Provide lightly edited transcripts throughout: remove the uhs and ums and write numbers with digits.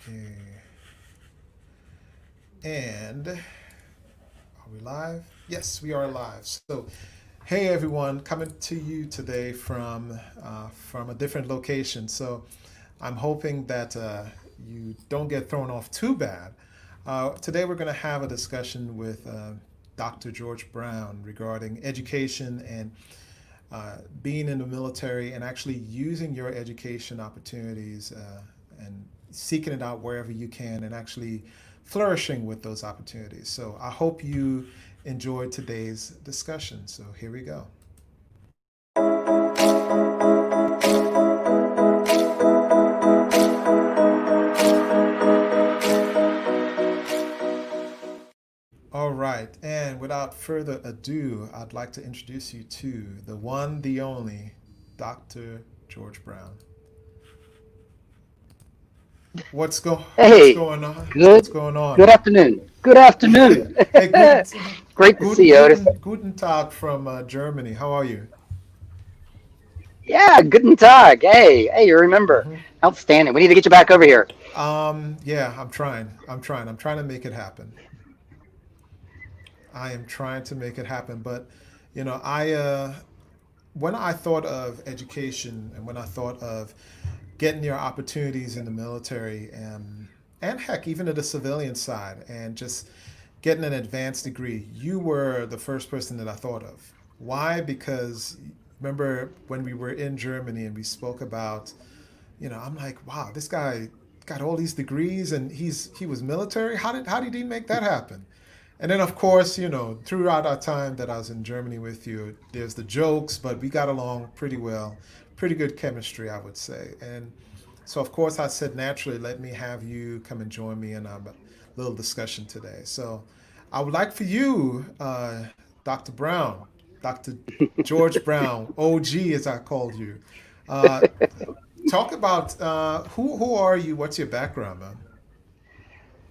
Okay. And are we live? Yes, we are live. So, hey everyone, coming to you today from a different location. So, I'm hoping that you don't get thrown off too bad. Today, we're going to have a discussion with Dr. George Brown regarding education and being in the military and actually using your education opportunities and seeking it out wherever you can and actually flourishing with those opportunities. So I hope you enjoyed today's discussion. So here we go. All right, and without further ado, I'd like to introduce you to the one, the only, Dr. George Brown. What's Hey, going on? good What's going on? good afternoon. Good afternoon. Hey, Great to see you, Otis. guten Tag from Germany. How are you? Yeah, guten Tag. Hey, you remember. Hmm. Outstanding. We need to get you back over here. Yeah, I'm trying. I'm trying to make it happen. I am trying to make it happen. But, when I thought of education and when I thought of getting your opportunities in the military and heck, even at the civilian side and just getting an advanced degree, you were the first person that I thought of. Why? Because remember when we were in Germany and we spoke about, I'm like, wow, this guy got all these degrees and he was military. How did he make that happen? And then of course, throughout our time that I was in Germany with you, there's the jokes, but we got along pretty well, pretty good chemistry, I would say. And so of course I said naturally, let me have you come and join me in our little discussion today. So I would like for you, Dr. Brown, Dr. George Brown, OG as I called you, uh, talk about who are you? What's your background, man?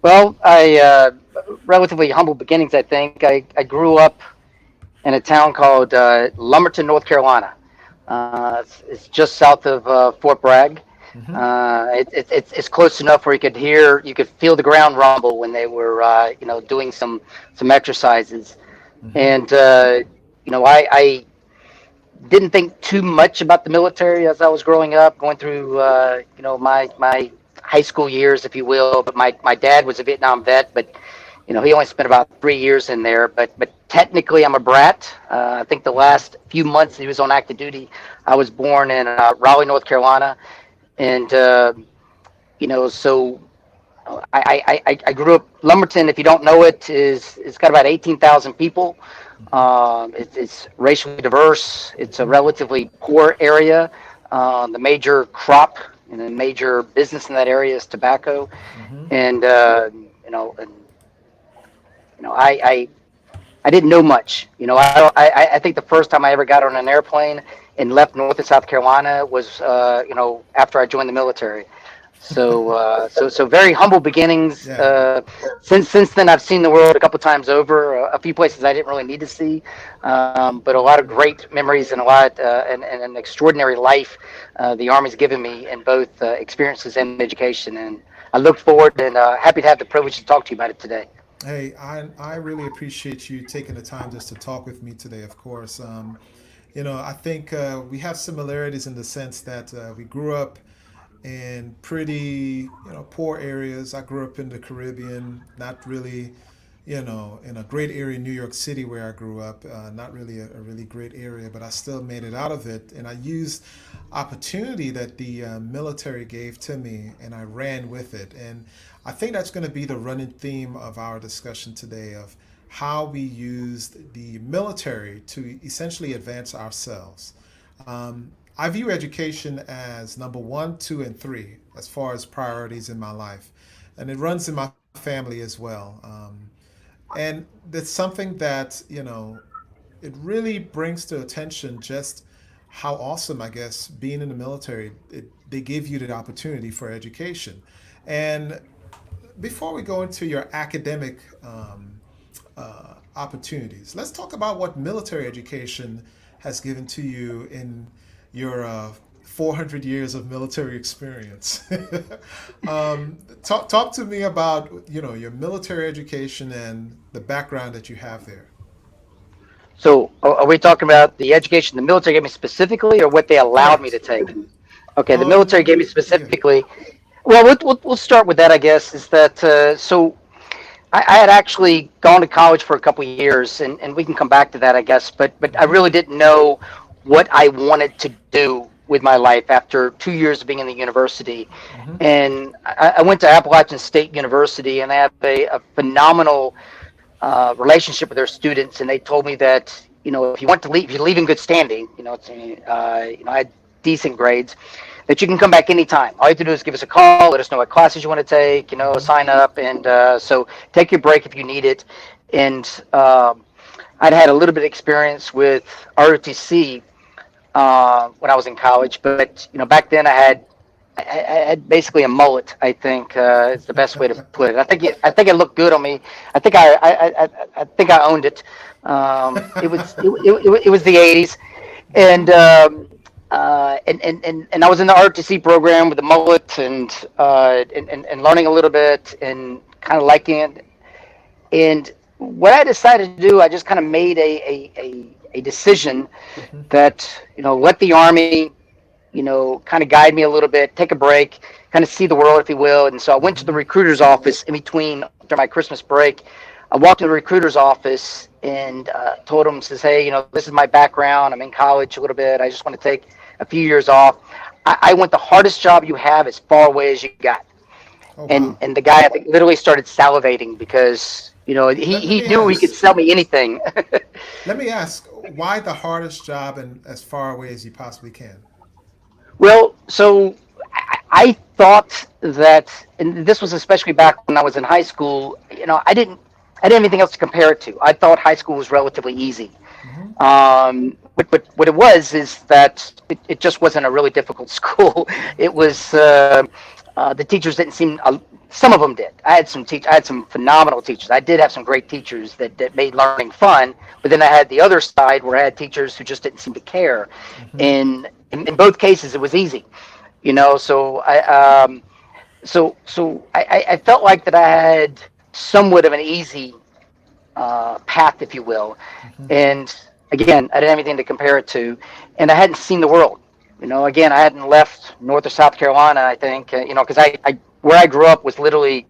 Well, I relatively humble beginnings, I think. I grew up in a town called Lumberton, North Carolina. It's just south of Fort Bragg. Hmm. It's close enough where you could feel the ground rumble when they were, doing some exercises. Hmm. And I didn't think too much about the military as I was growing up, going through, my high school years, if you will. But my dad was a Vietnam vet, but he only spent about 3 years in there. But technically, I'm a brat. I think the Hmm. last few months he was on active duty, I was born in Raleigh, North Carolina, and so I grew up. Lumberton, if you don't know it, is it's got about 18,000 people. Hmm. It's racially diverse. It's a Hmm. relatively poor area. The major crop and the major business in that area is tobacco. Hmm. And and I didn't know much. I think the first time I ever got on an airplane and left North and South Carolina was after I joined the military. So very humble beginnings. Yeah. Since then, I've seen the world a couple times over. A few places I didn't really need to see, but a lot of great memories and a lot and an extraordinary life the Army's given me in both experiences and education. And I look forward and happy to have the privilege to talk to you about it today. Hey, I really appreciate you taking the time just to talk with me today, of course. I think we have similarities in the sense that we grew up in pretty, poor areas. I grew up in the Caribbean, not really, in a great area in New York City where I grew up, not really a really great area, but I still made it out of it. And I used opportunity that the military gave to me and I ran with it. And I think that's going to be the running theme of our discussion today of how we used the military to essentially advance ourselves. I view education as number one, two, and three as far as priorities in my life, and it runs in my family as well. And that's something that it really brings to attention just how awesome, I guess, being in the military. They give you the opportunity for education, and before we go into your academic opportunities, let's talk about what military education has given to you in your 400 years of military experience. Talk to me about, your military education and the background that you have there. So, are we talking about the education the military gave me specifically, or what they allowed me to Correct. take? Okay, the military gave me Yeah. specifically. Well, we'll start with that, I guess. Is that so? I had actually gone to college for a couple of years, and we can come back to that, I guess. But I Hmm. really didn't know what I wanted to do with my life after 2 years of being in the university. Hmm. And I went to Appalachian State University, and I have a phenomenal relationship with their students. And they told me that if you want to leave, if you leave in good standing, I had decent grades, that you can come back anytime. All you have to do is give us a call, let us know what classes you want to take, Hmm. sign up, and so take your break if you need it. And I'd had a little bit of experience with ROTC when I was in college, but back then I had basically a mullet. I think is the best way to put it. I think it looked good on me. I think I owned it. It was the '80s, and and I was in the RTC program with the mullet and learning a little bit and kind of liking it. And what I decided to do, I just kind of made a decision Hmm. that let the Army kind of guide me a little bit, take a break, kind of see the world, if you will. And so I went to the Hmm. recruiter's office in between after my Christmas break. I walked to the recruiter's office and told him, says, hey, this is my background. I'm in college a little bit. I just want to take a few years off. I went the hardest job you have as far away as you got. Oh, And wow. and the guy, I think, literally started salivating because he, Let he me knew he could ask. sell me anything. Let me ask. Why the hardest job and as far away as you possibly can? Well, so I thought that, and this was especially back when I was in high school. I didn't have anything else to compare it to. I thought high school was relatively easy. Hmm. But what it was is that it just wasn't a really difficult school. It was the teachers didn't seem. Some of them did. I had some phenomenal teachers. I did have some great teachers that made learning fun. But then I had the other side where I had teachers who just didn't seem to care. Hmm. And in both cases, it was easy. So I felt like that I had somewhat of an easy path, if you will. Hmm. And again, I didn't have anything to compare it to, and I hadn't seen the world. Again, I hadn't left North or South Carolina. I think, because I where I grew up was literally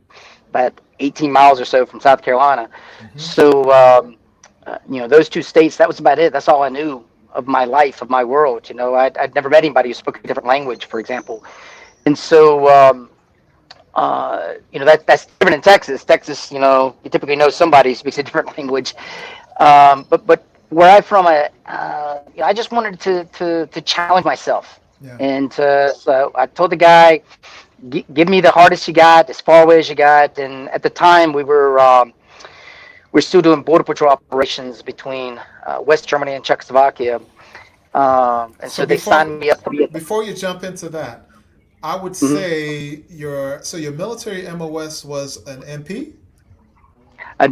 about 18 miles or so from South Carolina. Hmm. So, those two states, that was about it. That's all I knew of my life, of my world. I'd never met anybody who spoke a different language, for example. And so, that's different in Texas. Texas, you typically know somebody who speaks a different language. But where I'm from, I just wanted to challenge myself, Yeah. and so I told the guy, give me the hardest you got, as far away as you got. And at the time, we're still doing border patrol operations between West Germany and Czechoslovakia, and So so they signed me up to be. before you jump into that, I would Mhm. say your military MOS was an MP.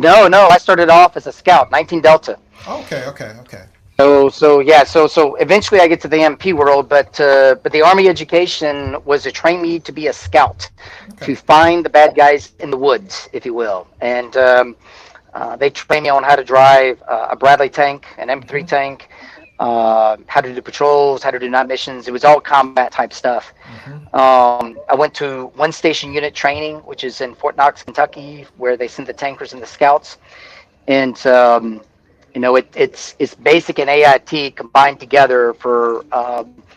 No, I started off as a scout, 19 Delta. Okay, okay, okay, So eventually I get to the MP world, but the Army education was to train me to be a scout, okay. to find the bad guys in the woods, if you will. And they trained me on how to drive a Bradley tank, an M3 Hmm. tank, how to do patrols, how to do night missions. It was all combat type stuff. Hmm. I went to one station unit training, which is in Fort Knox, Kentucky, where they send the tankers and the scouts. And it's basic and AIT combined together for.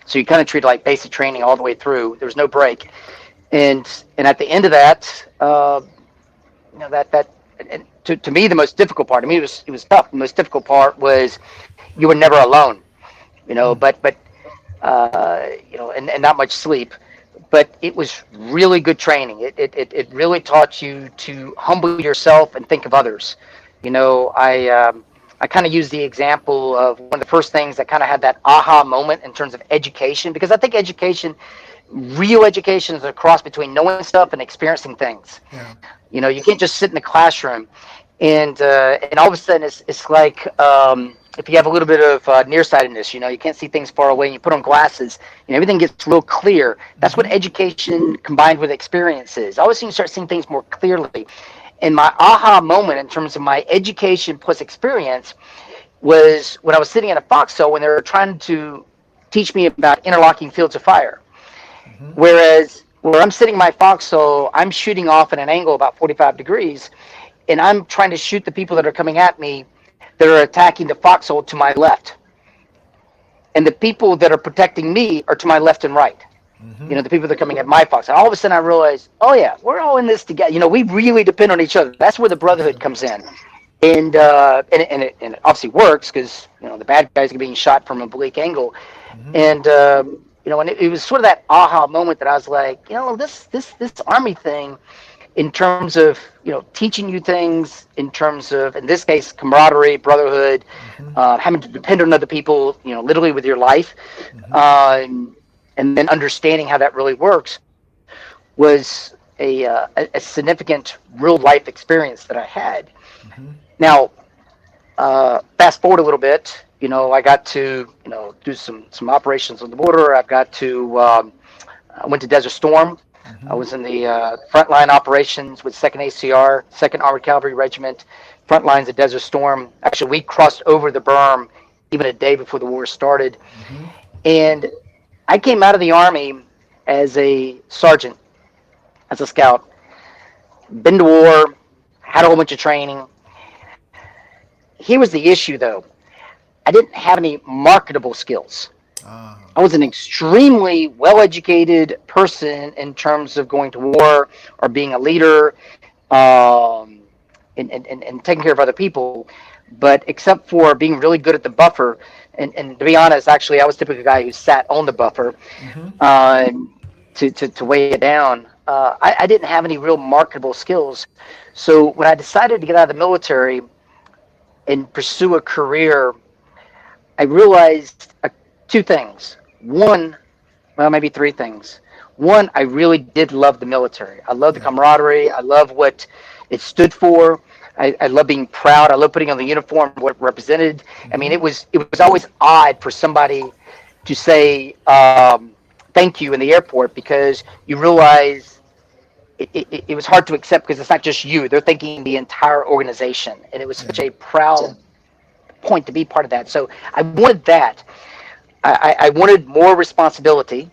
So you kind of treat it like basic training all the way through. There's no break, and at the end of that, that and to me the most difficult part. I mean, it was tough. The most difficult part was you were never alone. And not much sleep. But it was really good training. It really taught you to humble yourself and think of others. I kind of use the example of one of the first things that kind of had that aha moment in terms of education, because I think real education is a cross between knowing stuff and experiencing things. Yeah. You can't just sit in the classroom. And all of a sudden it's like if you have a little bit of nearsightedness, you can't see things far away, and you put on glasses, everything gets real clear. That's what education combined with experience is. I always seem to start seeing things more clearly. And my aha moment in terms of my education plus experience was when I was sitting in a foxhole when they were trying to teach me about interlocking fields of fire. Whereas where I'm sitting in my foxhole, I'm shooting off at an angle about 45 degrees, and I'm trying to shoot the people that are coming at me that are attacking the foxhole to my left. And the people that are protecting me are to my left and right. The people that are coming at my foxhole. All of a sudden I realized, oh yeah, we're all in this together. We really depend on each other. That's where the brotherhood comes in. And it obviously works because, the bad guys are being shot from a oblique angle. And, and it was sort of that aha moment that I was like, this Army thing, in terms of teaching you things, in terms of, in this case, camaraderie, brotherhood, having to depend on other people, literally with your life, and then understanding how that really works, was a significant real life experience that I had. Now, fast forward a little bit, I got to do some operations on the border. I went to Desert Storm. I was in the frontline operations with 2nd ACR, 2nd Armored Cavalry Regiment, front lines at Desert Storm. Actually, we crossed over the berm even a day before the war started. And I came out of the Army as a sergeant, as a scout. Been to war, had a whole bunch of training. Here was the issue, though. I didn't have any marketable skills. I was an extremely well-educated person in terms of going to war or being a leader and taking care of other people. But except for being really good at the buffer, and to be honest, actually, I was typically a guy who sat on the buffer to weigh it down. I didn't have any real marketable skills. So when I decided to get out of the military and pursue a career, I realized two things. One, well, maybe three things. One, I really did love the military. I love the camaraderie. I love what it stood for. I love being proud. I love putting on the uniform, what it represented. I mean, it was always odd for somebody to say thank you in the airport, because you realize it was hard to accept, because it's not just you. They're thanking the entire organization. And it was such a proud point to be part of that. So I wanted that. I wanted more responsibility,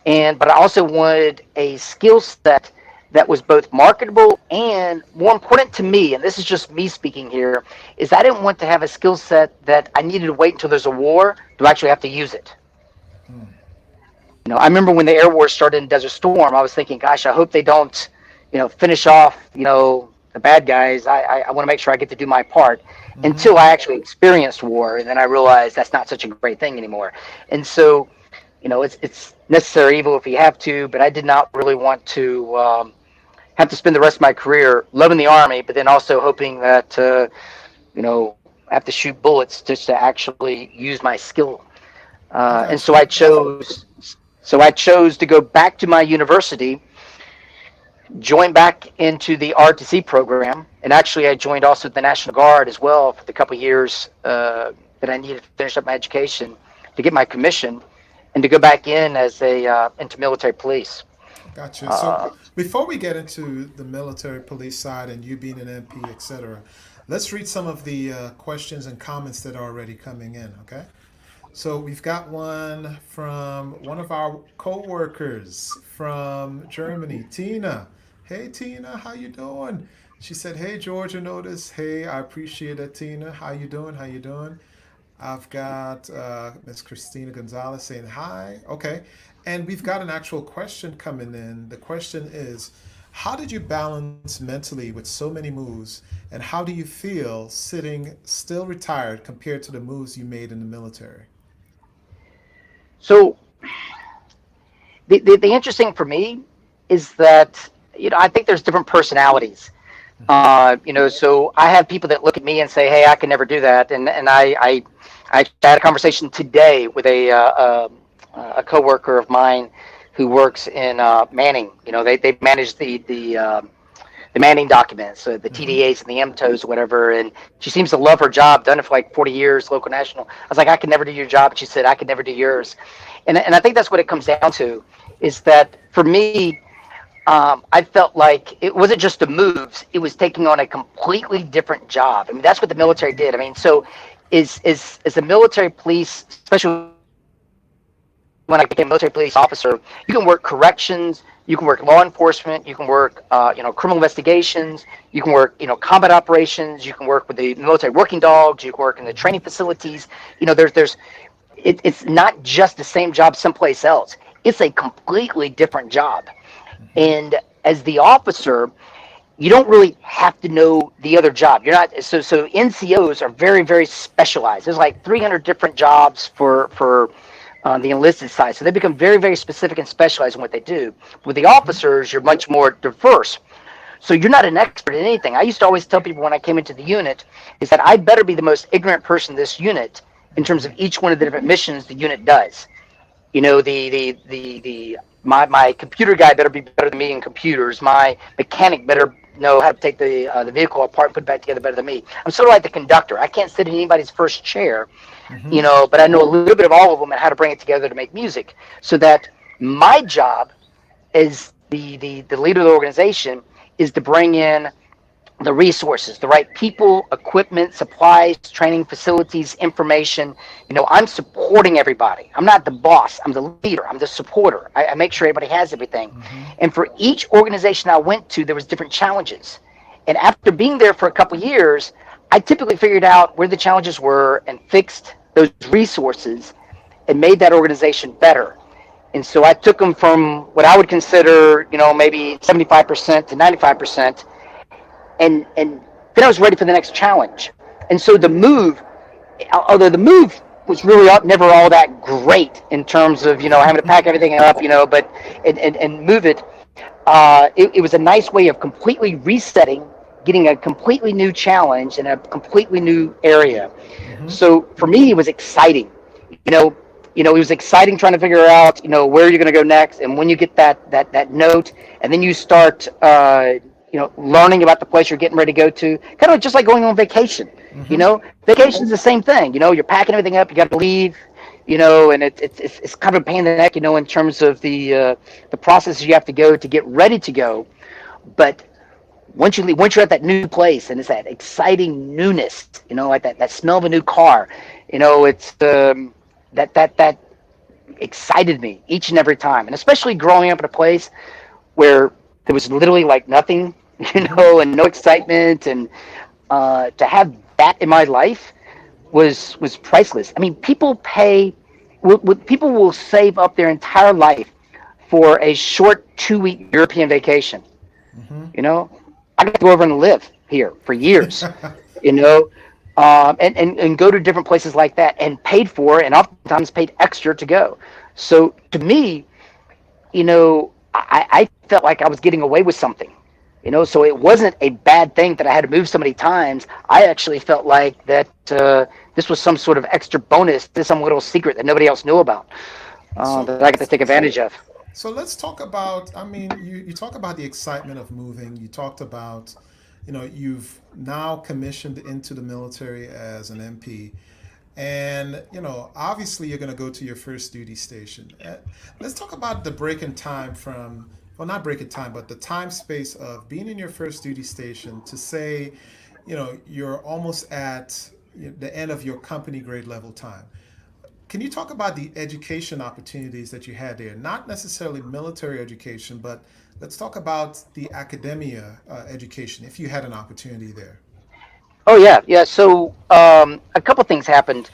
but I also wanted a skill set that was both marketable, and more important to me, and this is just me speaking here, is I didn't want to have a skill set that I needed to wait until there's a war to actually have to use it. I remember when the air war started in Desert Storm, I was thinking, gosh, I hope they don't, finish off, the bad guys. I want to make sure I get to do my part. Until I actually experienced war, and then I realized that's not such a great thing anymore. And so, it's necessary evil if you have to, but I did not really want to have to spend the rest of my career loving the Army, but then also hoping that I have to shoot bullets just to actually use my skill. And so I chose to go back to my university, join back into the ROTC program, and actually I joined also the National Guard as well for the couple of years that I needed to finish up my education to get my commission and to go back in as into military police. Gotcha. So before we get into the military police side and you being an MP, etc., let's read some of the questions and comments that are already coming in, okay? So we've got one from one of our co-workers from Germany, Tina. Hey, Tina, how you doing? She said, hey, Georgia Notice. Hey, I appreciate it, Tina. How you doing? How you doing? I've got Miss Christina Gonzalez saying hi. Okay. And we've got an actual question coming in. The question is, how did you balance mentally with so many moves? And how do you feel sitting still retired compared to the moves you made in the military? So the interesting for me is that, I think there's different personalities. So I have people that look at me and say, hey, I can never do that. And I had a conversation today with a coworker of mine who works in Manning. They manage the demanding documents, the TDAs and the MTOs or whatever. And she seems to love her job, done it for like 40 years, local national. I was like, I could never do your job. And she said, I could never do yours. And I think that's what it comes down to, is that for me, I felt like it wasn't just the moves, it was taking on a completely different job. I mean, that's what the military did. I mean, so is the military police, especially when I became a military police officer, you can work corrections, you can work law enforcement, you can work, criminal investigations, you can work, combat operations, you can work with the military working dogs, you can work in the training facilities. It's not just the same job someplace else. It's a completely different job. And as the officer, you don't really have to know the other job. You're not so NCOs are very, very specialized. There's like 300 different jobs for the enlisted side. So they become very, very specific and specialized in what they do. With the officers, you're much more diverse. So you're not an expert in anything. I used to always tell people when I came into the unit is that I better be the most ignorant person in this unit in terms of each one of the different missions the unit does. My computer guy better be better than me in computers. My mechanic better know how to take the vehicle apart and put it back together better than me. I'm sort of like the conductor. I can't sit in anybody's first chair, but I know a little bit of all of them and how to bring it together to make music. So that my job as the leader of the organization is to bring in the resources, the right people, equipment, supplies, training facilities, information. I'm supporting everybody. I'm not the boss. I'm the leader. I'm the supporter. I make sure everybody has everything. And for each organization I went to, there was different challenges. And after being there for a couple of years, I typically figured out where the challenges were and fixed those resources and made that organization better. And so I took them from what I would consider, maybe 75% to 95%. And then I was ready for the next challenge. And so the move, although the move was really never all that great in terms of, having to pack everything up, but and move it, it was a nice way of completely resetting, getting a completely new challenge in a completely new area. So for me, it was exciting. It was exciting trying to figure out, where you're going to go next. And when you get that note, and then you start, learning about the place you're getting ready to go to, kind of just like going on vacation. Vacation's the same thing. You're packing everything up, you got to leave, and it's kind of a pain in the neck, in terms of the processes you have to go to get ready to go. But once you're at that new place, and it's that exciting newness, like that smell of a new car, it's that excited me each and every time. And especially growing up in a place where there was literally like nothing, and no excitement, and to have that in my life was priceless. I mean, people will save up their entire life for a short 2-week European vacation. I got to go over and live here for years, and go to different places like that, and paid for, and oftentimes paid extra to go. So to me, I felt like I was getting away with something, so it wasn't a bad thing that I had to move so many times. I actually felt like that this was some sort of extra bonus, some little secret that nobody else knew about, that I got to take advantage of. So let's talk about, you talk about the excitement of moving. You talked about, you've now commissioned into the military as an MP. And, obviously you're going to go to your first duty station. Let's talk about the break in time from, well, not break in time, but the time space of being in your first duty station to say, you're almost at the end of your company grade level time. Can you talk about the education opportunities that you had there? Not necessarily military education, but let's talk about the academia education, if you had an opportunity there. Oh yeah. So a couple things happened.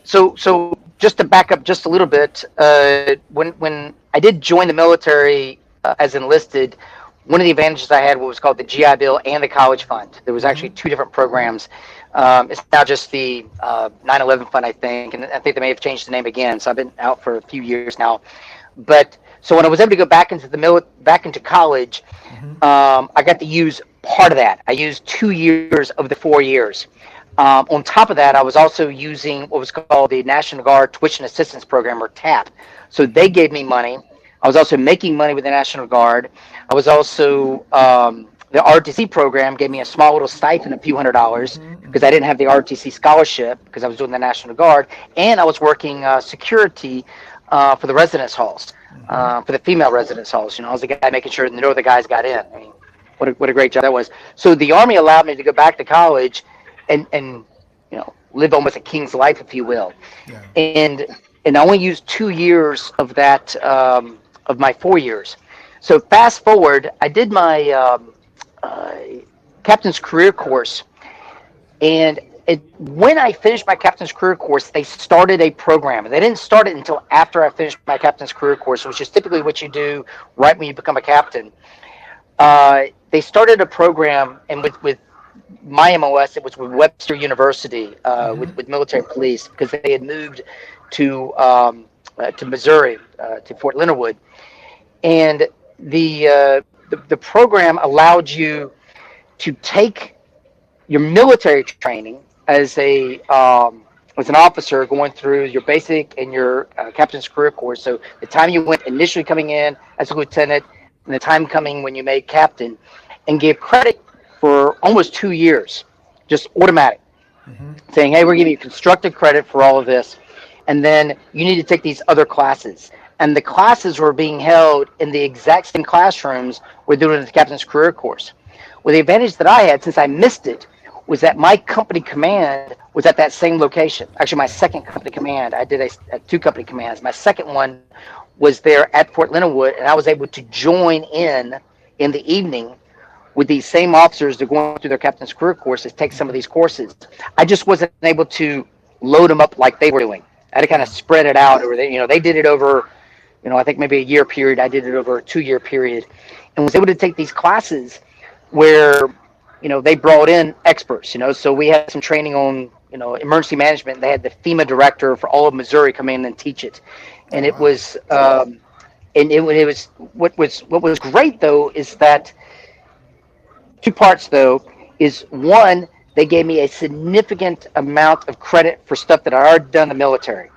So just to back up just a little bit, when I did join the military as enlisted, one of the advantages I had was called the GI Bill and the College Fund. There was actually two different programs. It's now just the 9/11 Fund, I think, and I think they may have changed the name again. So I've been out for a few years now. But so when I was able to go back into college, I got to use part of that. I used 2 years of the 4 years. On top of that, I was also using what was called the National Guard Tuition Assistance Program, or TAP. So they gave me money. I was also making money with the National Guard. I was also the ROTC program gave me a small little stipend of a few $100s because I didn't have the ROTC scholarship because I was doing the National Guard, and I was working security for the residence halls, for the female residence halls. I was the guy making sure no other guys got in. I mean, what a great job that was. So the Army allowed me to go back to college and live almost a king's life, if you will. Yeah. And I only used 2 years of that, of my 4 years. So fast forward, I did my captain's career course, and when I finished my captain's career course, they started a program. They didn't start it until after I finished my captain's career course, which is typically what you do right when you become a captain. They started a program, and with my MOS, it was with Webster University, with military police, because they had moved to Missouri, to Fort Leonard Wood, and the program allowed you to take your military training as an officer, going through your basic and your captain's career course. So the time you went initially coming in as a lieutenant, and the time coming when you made captain, and gave credit for almost 2 years, just automatic, saying, hey, we're giving you constructive credit for all of this, and then you need to take these other classes. And the classes were being held in the exact same classrooms we're doing the captain's career course. Well, the advantage that I had, since I missed it, was that my company command was at that same location. Actually, my second company command, I did a 2 company commands. My second one was there at Fort Leonard Wood, and I was able to join in the evening with these same officers that are going through their captain's career courses, take some of these courses. I just wasn't able to load them up like they were doing. I had to kind of spread it out, or they did it over, I think maybe a year period. I did it over a 2-year period, and was able to take these classes where, they brought in experts, so we had some training on, emergency management. They had the FEMA director for all of Missouri come in and teach it. And it was, what was great though, is that 2 parts though, is one, they gave me a significant amount of credit for stuff that I already done in the military.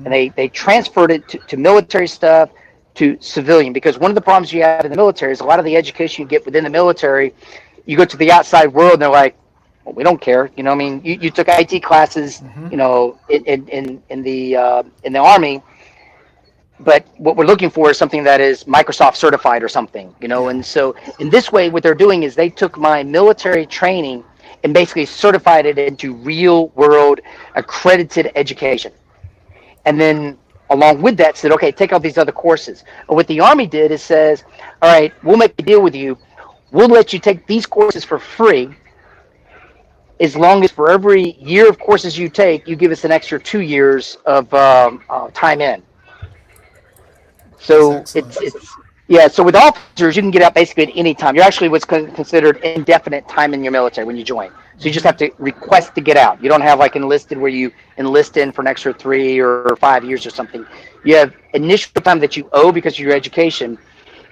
And they transferred it to military stuff, to civilian, because one of the problems you have in the military is a lot of the education you get within the military, you go to the outside world and they're like, well, we don't care. You took IT classes, in the Army, but what we're looking for is something that is Microsoft certified or something, and so in this way, what they're doing is they took my military training and basically certified it into real world accredited education. And then along with that said, okay, take all these other courses. And what the Army did is says, all right, we'll make a deal with you. We'll let you take these courses for free, as long as for every year of courses you take, you give us an extra 2 years of time in. So so with officers, you can get out basically at any time. You're actually what's considered indefinite time in your military when you join. So you just have to request to get out. You don't have like enlisted where you enlist in for an extra 3 or 5 years or something. You have initial time that you owe because of your education.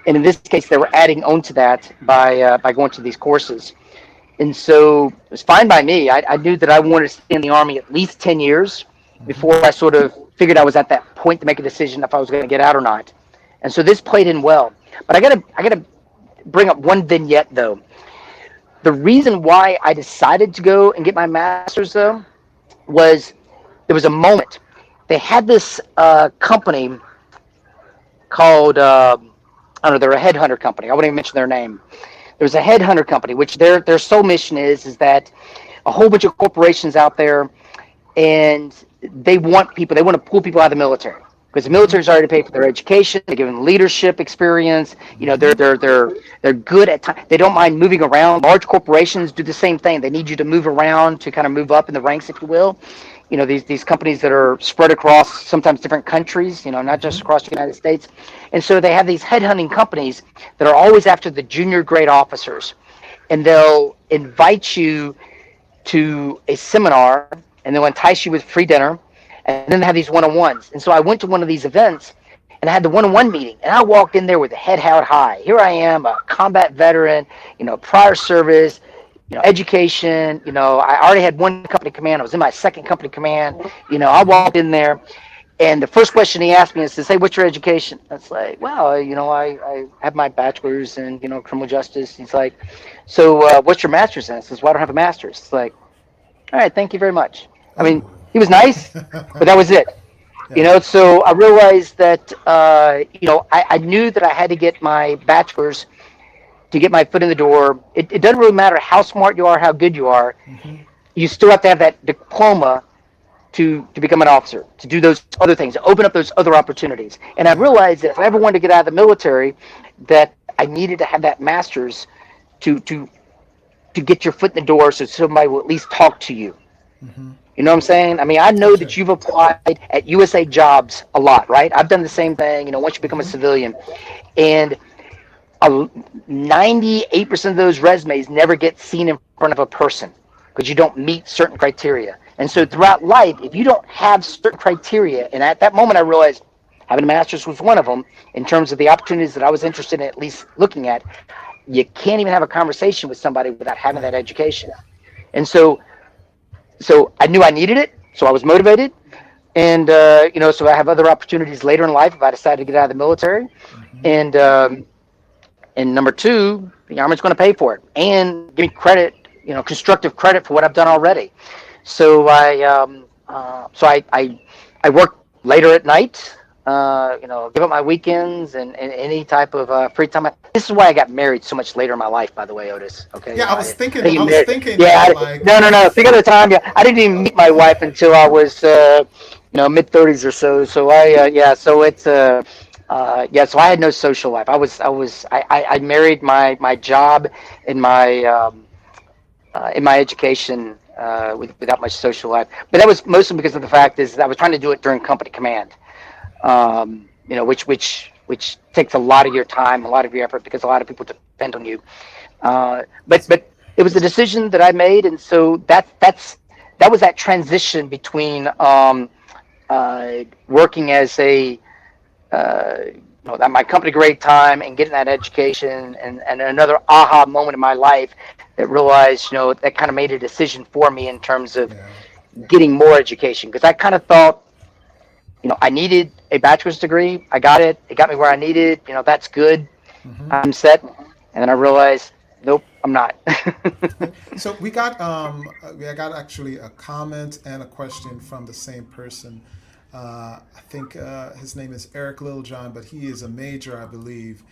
And in this case, they were adding on to that by going to these courses. And so it was fine by me. I knew that I wanted to stay in the Army at least 10 years before I sort of figured I was at that point to make a decision if I was going to get out or not. And so this played in well. But I gotta bring up one vignette though. The reason why I decided to go and get my master's though was there was a moment. They had this company called I don't know, they're a headhunter company. I won't even mention their name. There's a headhunter company, which their sole mission is that a whole bunch of corporations out there, and they want to pull people out of the military. Because the military's already paid for their education, they give them leadership experience. They're good at time. They don't mind moving around. Large corporations do the same thing. They need you to move around to kind of move up in the ranks, if you will. These companies that are spread across sometimes different countries, not just across the United States. And so they have these headhunting companies that are always after the junior grade officers, and they'll invite you to a seminar, and they'll entice you with free dinner. And then they have these one-on-ones. And so I went to one of these events, and I had the one-on-one meeting. And I walked in there with the head held high. Here I am, a combat veteran, prior service, education. I already had 1 company command. I was in my 2nd company command. I walked in there, And the first question he asked me is to say, "What's your education?" That's like, well, I have my bachelor's in, criminal justice. He's like, "So what's your master's in?" I says, "Well, I don't have a master's." It's like, all right, thank you very much. I mean, Oh. he was nice, but that was it. Yeah. So I realized that, I knew that I had to get my bachelor's to get my foot in the door. It doesn't really matter how smart you are, how good you are. Hmm. You still have to have that diploma to become an officer, to do those other things, to open up those other opportunities. And I Yeah. realized that if I ever wanted to get out of the military, that I needed to have that master's to get your foot in the door, so somebody will at least talk to you. Hmm. You know what I'm saying? I mean, I know that Gotcha. you've applied at USAG jobs a lot, right? I've done the same thing, once you become a Hmm. civilian. And 98% of those resumes never get seen in front of a person because you don't meet certain criteria. And so throughout life, if you don't have certain criteria, and at that moment I realized having a master's was one of them in terms of the opportunities that I was interested in at least looking at, you can't even have a conversation with somebody without having Yeah. that education. And so I knew I needed it, so I was motivated. And, so I have other opportunities later in life if I decide to get out of the military. Hmm. And number two, the Army's going to pay for it and give me credit, constructive credit for what I've done already. So I work later at night, give up my weekends and any type of free time. This is why I got married so much later in my life, by the way, Otis. Okay, Yeah, I was I thinking. get I was married. thinking Yeah, that, like, no. Think of the time. Yeah, I didn't even meet my wife until I was, mid 30s or so. So yeah. So it's yeah. So I had no social life. I married my job and my in my education without much social life. But that was mostly because of the fact is that I was trying to do it during company command, which takes a lot of your time, a lot of your effort because a lot of people depend on you. But it was a decision that I made, and so that was that transition between working as a at my company grade time and getting that education and another aha moment in my life that realized, that kind of made a decision for me in terms of yeah. getting more education. Because I kind of thought, I needed a bachelor's degree. I got it. It got me where I needed. That's good. Hmm. I'm set. And then I realized, nope, I'm not. So we got actually a comment and a question from the same person. I think his name is Eric Littlejohn, but he is a major, I believe.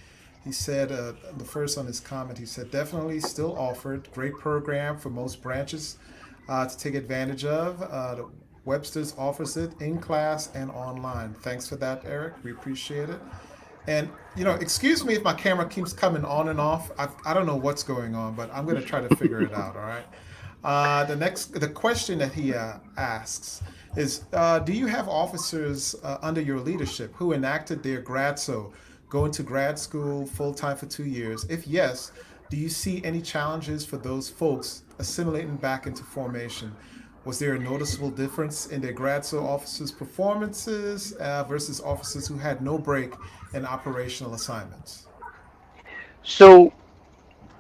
He said the first on his comment, he said definitely still offered. Great program for most branches to take advantage of. The Webster's offers it in class and online. Thanks for that, Eric. We appreciate it. And excuse me if my camera keeps coming on and off. I don't know what's going on, but I'm going to try to figure it out. All right. The question that he asks is, do you have officers under your leadership who enacted their GRADSO, going to grad school full time for 2 years? If yes, do you see any challenges for those folks assimilating back into formation? Was there a noticeable difference in their GRADSO officers' performances versus officers who had no break in operational assignments? so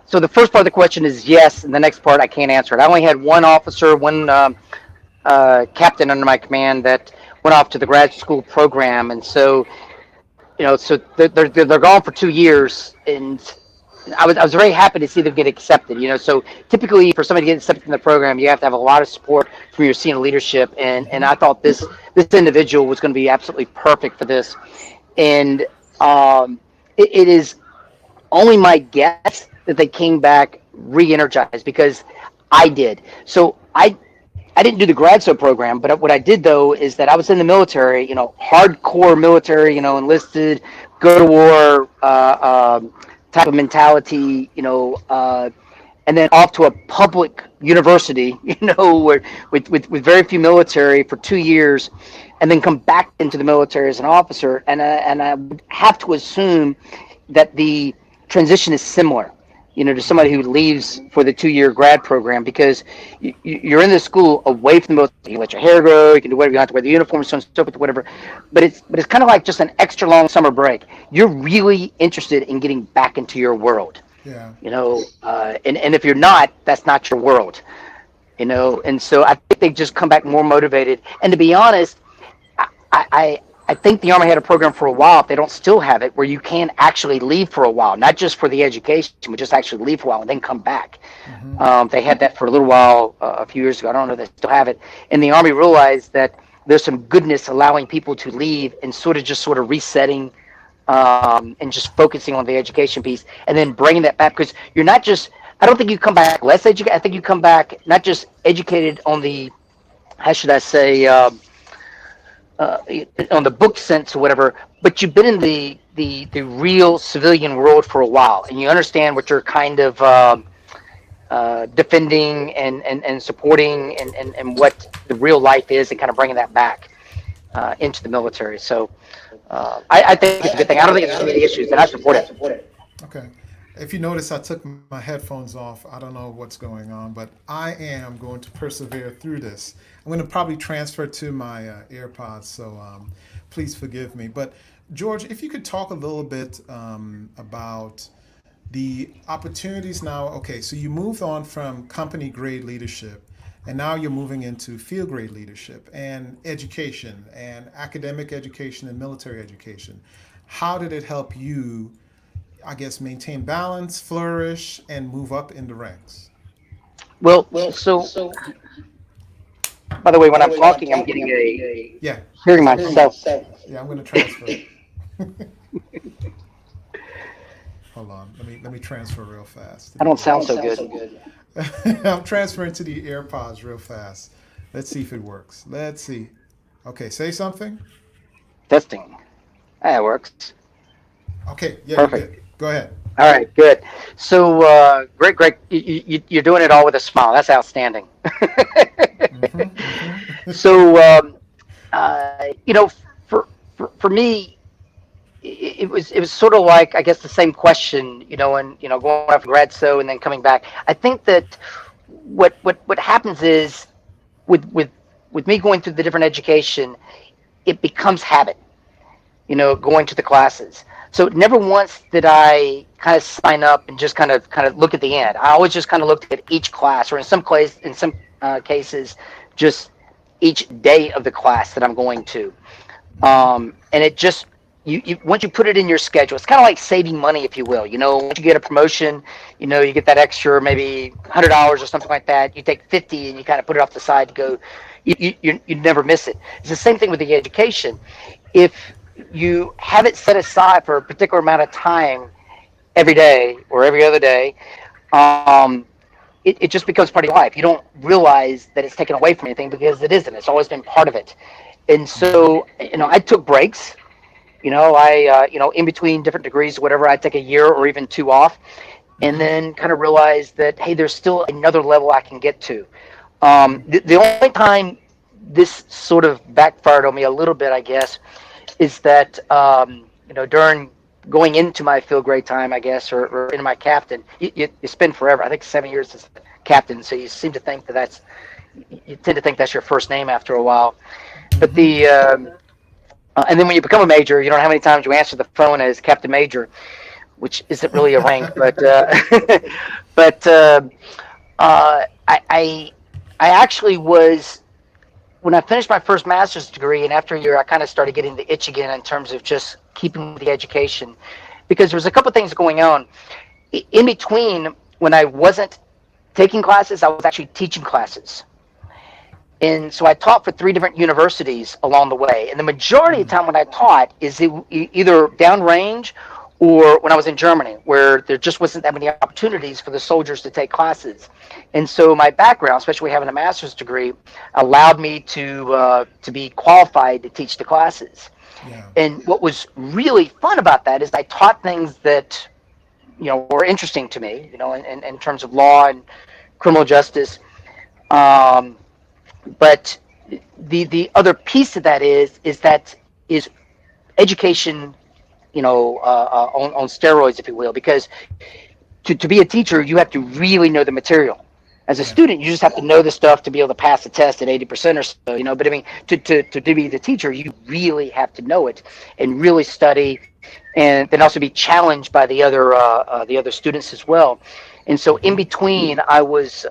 so the first part of the question is yes, and the next part I can't answer it. I only had one officer, one captain under my command that went off to the grad school program, and so so they're gone for 2 years, and I was very happy to see them get accepted. So typically for somebody to get accepted in the program, you have to have a lot of support from your senior leadership, and Mm-hmm. I thought this individual was going to be absolutely perfect for this, and it is only my guess that they came back re-energized because I did. So I didn't do the GradSo program, but what I did though is that I was in the military, hardcore military, enlisted, go to war type of mentality, and then off to a public university, where with very few military for 2 years, and then come back into the military as an officer, and I would have to assume that the transition is similar, to somebody who leaves for the 2 year grad program because you're in the school away from the military. You can let your hair grow, you can do whatever, you don't have to wear the uniform, so on and so forth, whatever. But it's kind of like just an extra long summer break. You're really interested in getting back into your world, Yeah. and if you're not, that's not your world, and so I think they just come back more motivated. And to be honest, I think the Army had a program for a while, if they don't still have it, where you can actually leave for a while, not just for the education, but just actually leave for a while and then come back. They had that for a little while a few years ago. I don't know if they still have it. And the Army realized that there's some goodness allowing people to leave and sort of resetting and just focusing on the education piece and then bringing that back, because you're not just, I don't think you come back less educated. I think you come back not just educated on the, how should I say, on the book sense or whatever, but you've been in the real civilian world for a while, and you understand what you're kind of defending and supporting and what the real life is, and kind of bringing that back into the military. So I think it's a good thing. I don't think it's too many issues, and I support it. Okay. If you notice, I took my headphones off. I don't know what's going on, but I am going to persevere through this. I'm going to probably transfer to my AirPods, so please forgive me. But George, if you could talk a little bit about the opportunities now. Okay, so you moved on from company grade leadership, and now you're moving into field grade leadership and education and academic education and military education. How did it help you, I guess, maintain balance, flourish, and move up in the ranks? Well, so by the way, when I'm talking, I'm getting a Yeah, hearing myself. yeah, I'm going to transfer. Hold on, let me transfer real fast. I don't sound so good. I'm transferring to the AirPods real fast. Let's see if it works. Let's see. Okay, say something. Testing. That works. Okay, yeah, you're Perfect. good. Go ahead. All right, good. So, great. You're doing it all with a smile. That's outstanding. So, for me, it was sort of like, I guess, the same question, and going off grad and then coming back. I think that what happens is with me going through the different education, it becomes habit. Going to the classes. So never once did I kind of sign up and just kind of look at the end. I always just kind of looked at each class, or in some cases, just each day of the class that I'm going to. And it just, you once you put it in your schedule, it's kind of like saving money, if you will. Once you get a promotion, you get that extra maybe $100 or something like that. You take 50 and you kind of put it off the side to go. You never miss it. It's the same thing with the education. If you have it set aside for a particular amount of time every day or every other day, it just becomes part of your life. You don't realize that it's taken away from anything, because it isn't. It's always been part of it. And so, I took breaks. In between different degrees or whatever, I'd take a year or even 2 off, and then kind of realize that, hey, there's still another level I can get to. The only time this sort of backfired on me a little bit, I guess, is that during going into my field grade time, I guess, or into my captain, you spend forever. I think 7 years as captain, so you tend to think that's your first name after a while. But and then when you become a major, you don't know how many times you answer the phone as Captain Major, which isn't really a rank, but I actually was. When I finished my first master's degree, and after a year, I kind of started getting the itch again in terms of just keeping with the education, because there was a couple things going on. In between, when I wasn't taking classes, I was actually teaching classes. And so I taught for 3 different universities along the way. And the majority of the time when I taught is either downrange or when I was in Germany, where there just wasn't that many opportunities for the soldiers to take classes. And so my background, especially having a master's degree, allowed me to be qualified to teach the classes. Yeah. And what was really fun about that is I taught things that, were interesting to me, in terms of law and criminal justice. But the other piece of that is education, on steroids, if you will, because to be a teacher, you have to really know the material. As a student, you just have to know the stuff to be able to pass the test at 80% or so, but I mean, to be the teacher, you really have to know it and really study, and then also be challenged by the other students as well. And so in between, I was,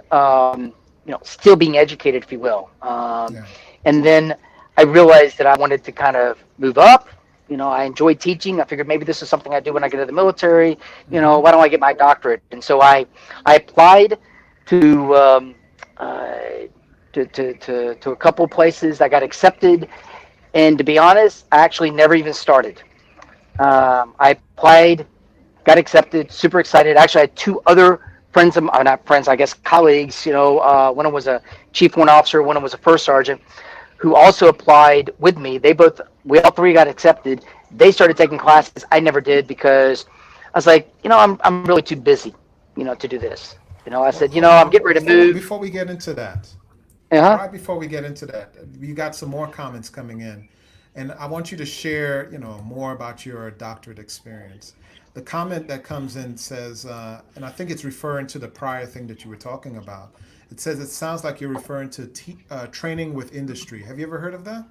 still being educated, if you will. And then I realized that I wanted to kind of move up. I enjoyed teaching. I figured maybe this is something I do when I get to the military. Mm-hmm. Why don't I get my doctorate? And so I applied to to a couple places. I got accepted, and to be honest, I actually never even started. I applied, got accepted, super excited. Actually, I had two other friends, not friends, I guess colleagues. One was a chief warrant officer, one was a first sergeant, who also applied with me. We all three got accepted. They started taking classes. I never did because I was like, I'm really too busy, to do this. I Well, said, hold I'm on. getting ready to move. Before we get into that, Uh-huh. right before we get into that, you got some more comments coming in, and I want you to share, more about your doctorate experience. The comment that comes in says, and I think it's referring to the prior thing that you were talking about. It says it sounds like you're referring to training with industry. Have you ever heard of that?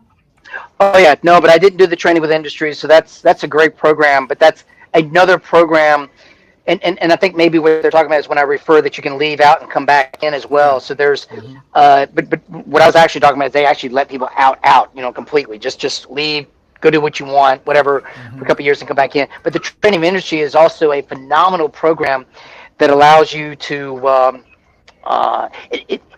Oh yeah, no, but I didn't do the training with industry, so that's a great program. But that's another program, and I think maybe what they're talking about is when I refer that you can leave out and come back in as well. Yeah. So there's, Mm-hmm. but what I was actually talking about is they actually let people out, completely. Just leave, go do what you want, whatever, for a Mm-hmm. couple of years and come back in. But the training of industry is also a phenomenal program that allows you to.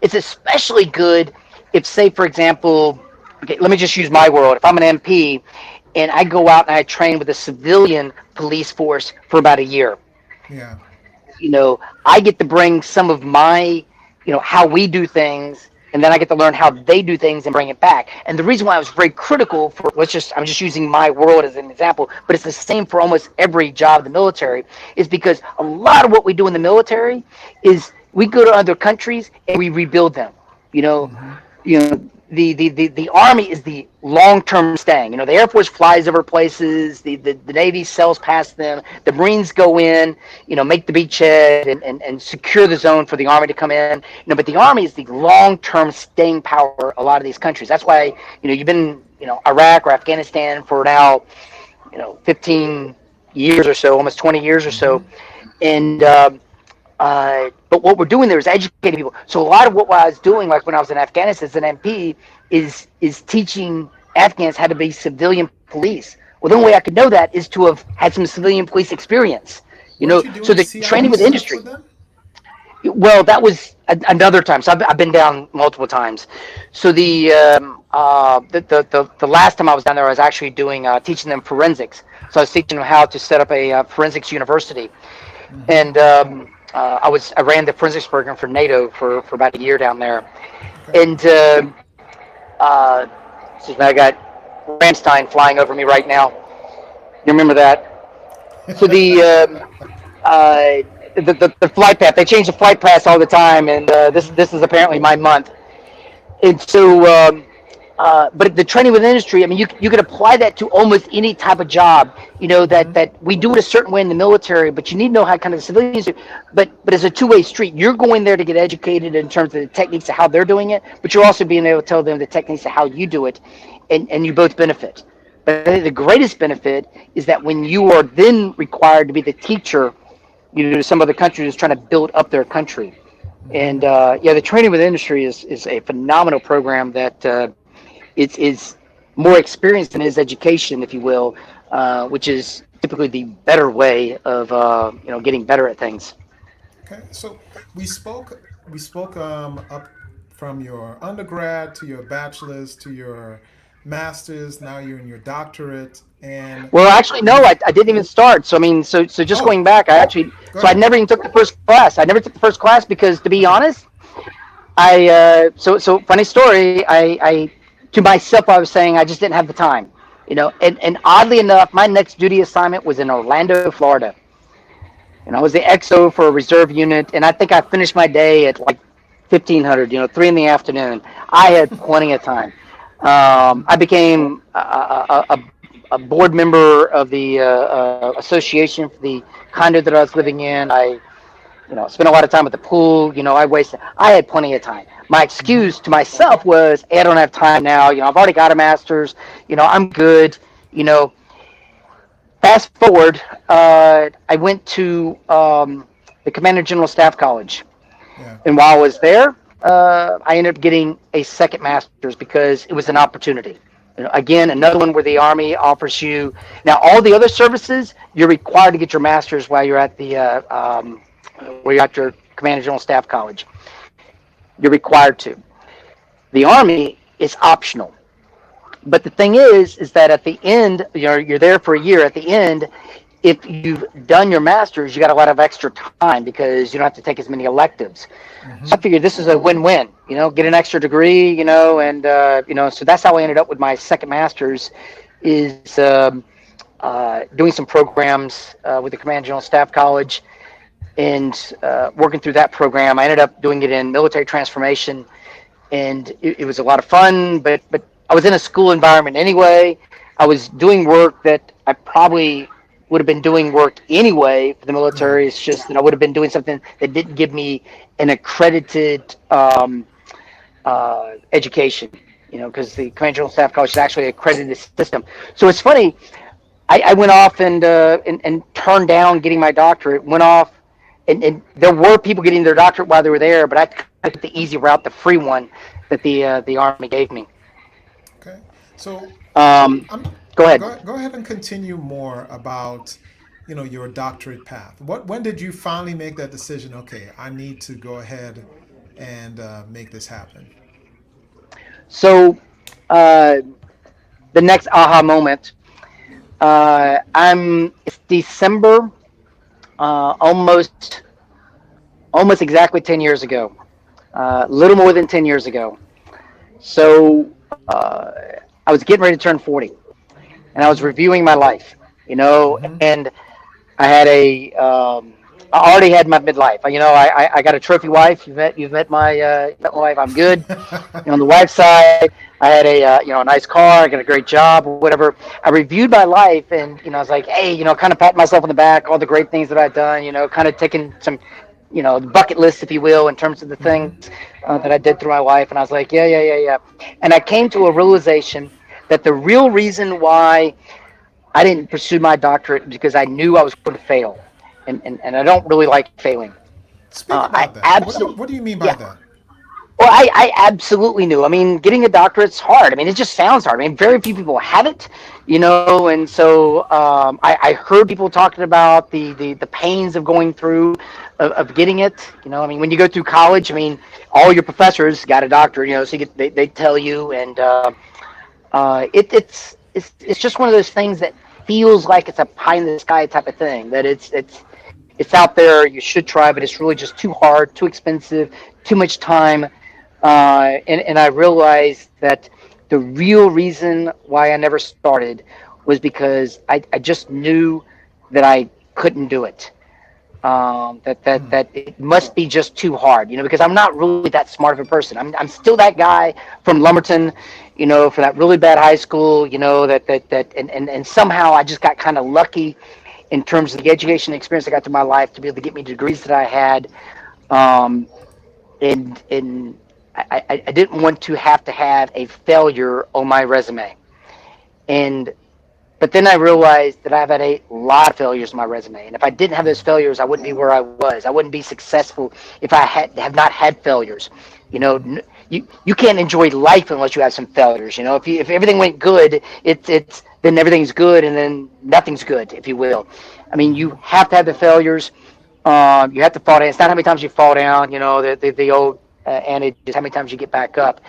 It's especially good if, say, for example, okay, let me just use my world. If I'm an MP and I go out and I train with a civilian police force for about a year, Yeah. I get to bring some of my, how we do things, and then I get to learn how they do things and bring it back. And the reason why I was very critical for, I'm just using my world as an example, but it's the same for almost every job in the military, is because a lot of what we do in the military is we go to other countries and we rebuild them. You know, Mm-hmm. you know, the Army is the long-term staying. The Air Force flies over places, the Navy sails past them, the Marines go in, make the beachhead and secure the zone for the Army to come in. But the Army is the long-term staying power a lot of these countries. That's why, you've been, Iraq or Afghanistan for now, 15 years or so, almost 20 years or Mm-hmm. so. And but what we're doing there is educating people. So a lot of what I was doing, like when I was in Afghanistan as an MP, is teaching Afghans how to be civilian police. Well, the only way I could know that is to have had some civilian police experience. Weren't you So doing the training CID with stuff industry. with them? Well, that was another time. So I've been down multiple times. So the last time I was down there, I was actually doing teaching them forensics. So I was teaching them how to set up a forensics university, Mm-hmm. and I ran the forensics program for NATO for about a year down there, Okay. and excuse me, I got Ramstein flying over me right now. You remember that? So the flight path, they change the flight paths all the time, and this Mm-hmm. this is apparently my month. And so, but the training with industry, I mean, you could apply that to almost any type of job. Mm-hmm. That we do it a certain way in the military, but you need to know how kind of civilians do. But it's a two-way street. You're going there to get educated in terms of the techniques of how they're doing it, but you're also being able to tell them the techniques of how you do it, and you both benefit. But I think the greatest benefit is that when you are then required to be the teacher, to some other countries trying to build up their country. Mm-hmm. And the training with industry is a phenomenal program that is more experienced than his education, if you will, which is typically the better way of getting better at things. Okay. So we spoke up from your undergrad to your bachelor's to your master's. Now you're in your doctorate, and Well, actually, no, you've I didn't even start. So I mean, so just oh, going back, go I ahead. never even took the first class. I never took the first class because, to be Okay. honest, so funny story. I to myself I was saying I just didn't have the time. And oddly enough, my next duty assignment was in Orlando, Florida. And I was the XO for a reserve unit, and I think I finished my day at like 1500, 3 in the afternoon. I had plenty of time. Mm-hmm. I became a board member of the association for the condo that I was living in. I spent a lot of time at the pool. I had plenty of time. My Mm-hmm. excuse to myself was, hey, I don't have time now. I've already got a master's. I'm good. You know, Fast forward, I went to the Commander General Staff College. Yeah. And while I was there, I ended up getting a second master's because it was an opportunity. Again, another one where the Army offers you. Now, all the other services, you're required to get your master's while you're at the where you're at your Command General Staff College. You're required to. The Army is optional. But the thing is that at the end, you're there for a year. At the end, if you've done your master's, you got a lot of extra time because you don't have to take as many electives. Mm-hmm. So I figured this is a win-win. Get an extra degree. And so that's how I ended up with my second master's, is doing some programs with the Command General Staff College, and working through that program. I ended up doing it in military transformation, and it was a lot of fun. But I was in a school environment anyway. I was doing work that I probably would have been doing work anyway for the military. It's just that I would have been doing something that didn't give me an accredited education, because the Command General Staff College is actually an accredited system. So it's funny, I went off and turned down getting my doctorate, went off, and there were people getting their doctorate while they were there, but I took the easy route, the free one that the Army gave me. Okay. So Go ahead. Go ahead and continue more about, your doctorate path. When did you finally make that decision? Okay, I need to go ahead and make this happen. So the next aha moment, it's December, almost exactly 10 years ago, little more than 10 years ago. So I was getting ready to turn 40, and I was reviewing my life, Mm-hmm. and I had I already had my midlife. I got a trophy wife. You've met my wife. I'm good. On the wife's side, I had a nice car. I got a great job, whatever. I reviewed my life, and I was like, hey, kind of patting myself on the back, all the great things that I've done. Kind of taking some, the bucket list, if you will, in terms of the things that I did through my life. And I was like, yeah. And I came to a realization that the real reason why I didn't pursue my doctorate because I knew I was going to fail, and I don't really like failing. Speak about that. What do you mean by that? Well, I absolutely knew. I mean, getting a doctorate's hard. I mean, it just sounds hard. I mean, very few people have it, and so I heard people talking about the pains of going through, of getting it. I mean, when you go through college, I mean, all your professors got a doctorate, so they tell you, and it's just one of those things that feels like it's a pie in the sky type of thing, that it's out there, you should try, but it's really just too hard, too expensive, too much time. And I realized that the real reason why I never started was because I just knew that I couldn't do it. That it must be just too hard, because I'm not really that smart of a person. I'm still that guy from Lumberton, from that really bad high school, and somehow I just got kind of lucky in terms of the education experience I got through my life to be able to get me degrees that I had. And I didn't want to have a failure on my resume. But then I realized that I've had a lot of failures on my resume. And if I didn't have those failures, I wouldn't be where I was. I wouldn't be successful if I have not had failures. You can't enjoy life unless you have some failures. If everything went good, it's then everything's good, and then nothing's good, if you will. I mean, you have to have the failures. You have to fall down. It's not how many times you fall down. The old adage is how many times you get back up.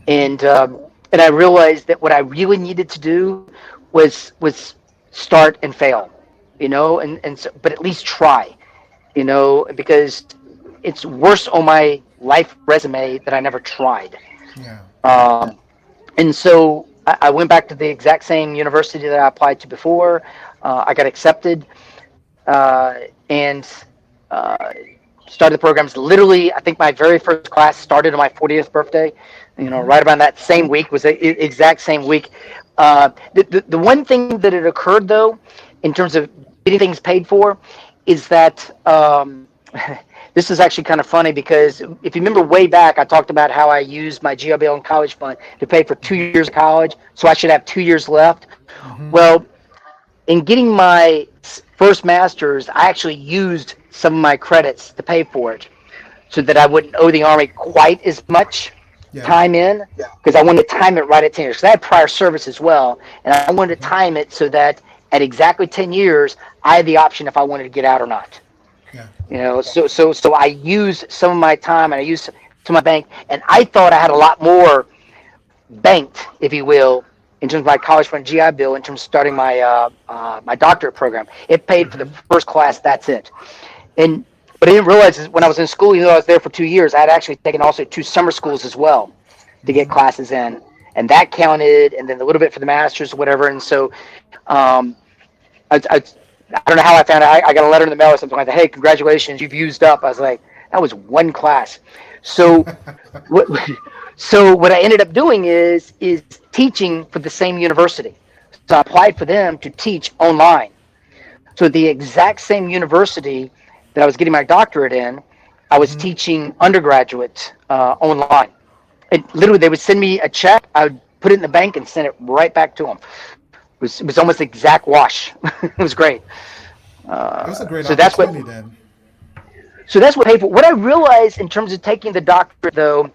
And I realized that what I really needed to do was start and fail, but at least try, because it's worse on my life resume that I never tried. Yeah. And so I went back to the exact same university that I applied to before. I got accepted, and started the programs. Literally, I think my very first class started on my 40th birthday. Right around that same week was the exact same week. The one thing that had occurred, though, in terms of getting things paid for, is that this is actually kind of funny, because if you remember way back, I talked about how I used my GLBL and college fund to pay for 2 years of college, so I should have 2 years left. Mm-hmm. Well, in getting my first master's, I actually used some of my credits to pay for it, so that I wouldn't owe the Army quite as much. Yeah. time in, because I wanted to time it right at 10 years. Because I had prior service as well, and I wanted to time it so that at exactly 10 years, I had the option if I wanted to get out or not. Yeah. So I used some of my time and I used to my bank, and I thought I had a lot more banked, if you will, in terms of my college fund GI Bill, in terms of starting my doctorate program. It paid for the first class. That's it. And but I didn't realize is when I was in school, even though I was there for 2 years, I had actually taken also 2 summer schools as well to get classes in, and that counted, and then a little bit for the masters or whatever. And so, um, I don't know how I found it. I got a letter in the mail or something like that. Hey, congratulations, you've used up. I was like, that was one class. So what? So what I ended up doing is teaching for the same university. So I applied for them to teach online. So the exact same university that I was getting my doctorate in, I was teaching undergraduates online. And literally, they would send me a check. I would put it in the bank and send it right back to them. It was almost exact wash. It was great. It was a great So that's what. opportunity then. So that's what paid for. What I realized in terms of taking the doctorate, though,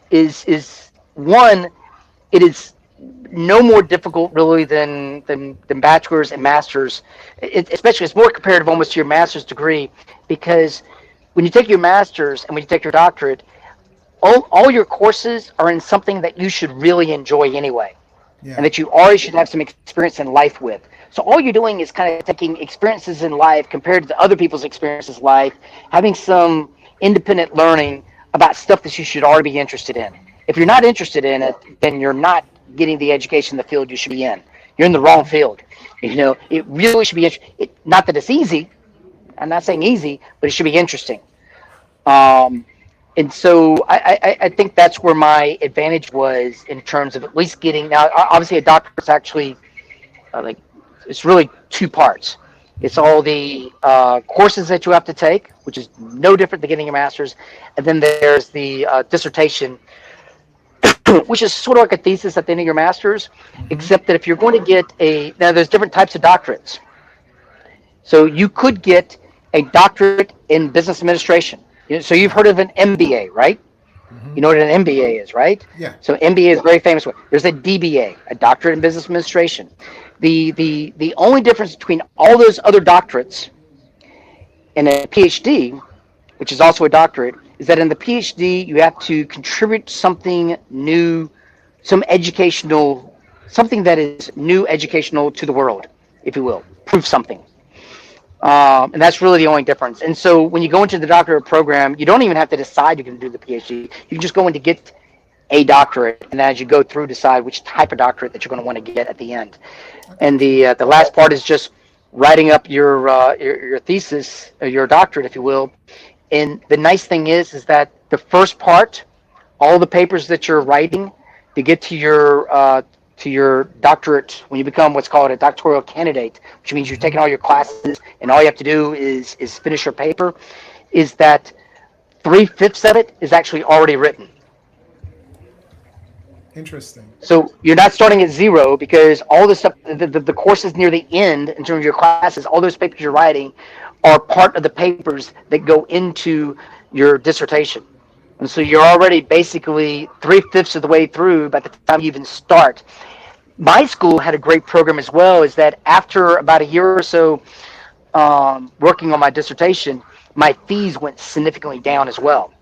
is one, it is no more difficult really than bachelor's and master's. Especially, it's more comparative almost to your master's degree, because when you take your master's and when you take your doctorate, all your courses are in something that you should really enjoy anyway, Yeah. and that you already should have some experience in life with. So all you're doing is kind of taking experiences in life compared to other people's experiences in life, having some independent learning about stuff that you should already be interested in. If you're not interested in it, then you're not getting the education in the field you should be in. You're in the wrong field. It really should be not that it's easy. I'm not saying easy, but it should be interesting. And so I think that's where my advantage was in terms of at least getting. Now, obviously, a doctorate is actually like it's really 2 parts. It's all the courses that you have to take, which is no different than getting a master's, and then there's the dissertation, which is sort of like a thesis at the end of your master's, except that if you're going to get now there's different types of doctorates. So you could get a doctorate in business administration. So you've heard of an MBA, right? You know what an MBA is, right? Yeah. So MBA is a very famous one. There's a DBA, a doctorate in business administration. The only difference between all those other doctorates and a PhD, which is also a doctorate, is that in the PhD you have to contribute something new, something that is new educational to the world, if you will, prove something. And that's really the only difference. And so when you go into the doctorate program, you don't even have to decide you're going to do the PhD. You can just go in to get a doctorate, and as you go through, decide which type of doctorate that you're going to want to get at the end. And the last part is just writing up your thesis, or your doctorate, if you will. And the nice thing is that the first part, all the papers that you're writing to get to your doctorate, when you become what's called a doctoral candidate, which means you're taking all your classes and all you have to do is finish your paper, is that 3/5 of it is actually already written. Interesting. So you're not starting at zero, because all the stuff, the courses near the end in terms of your classes, all those papers you're writing are part of the papers that go into your dissertation. And so you're already basically 3/5 of the way through by the time you even start. My school had a great program as well, is that after about a year or so working on my dissertation, my fees went significantly down as well.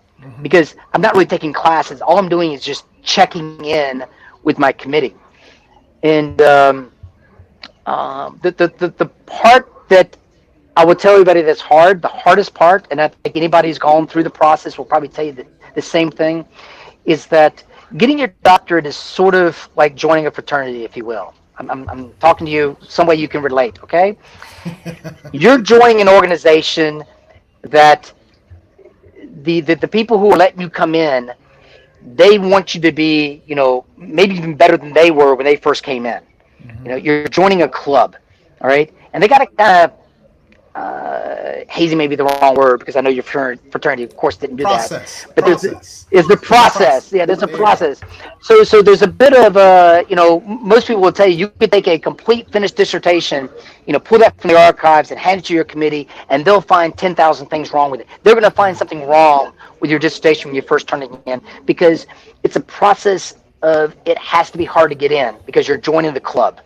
Because I'm not really taking classes. All I'm doing is just checking in with my committee. And the part that I would tell everybody that's hard, the hardest part, and I think anybody who's gone through the process will probably tell you the same thing, is that getting your doctorate is sort of like joining a fraternity, if you will. I'm talking to you some way you can relate, okay? You're joining an organization that the people who are letting you come in, they want you to be, maybe even better than they were when they first came in. You're joining a club, all right? And they got to kind of hazing may be the wrong word because I know your fraternity, of course, didn't do that. Process. But Process. is the There's a process. process. Yeah, there's a There you go. process. So there's a bit of most people will tell you could take a complete finished dissertation, pull that from the archives and hand it to your committee, and they'll find 10,000 things wrong with it. They're going to find something wrong with your dissertation when you first turn it in because it's a process of it has to be hard to get in because you're joining the club,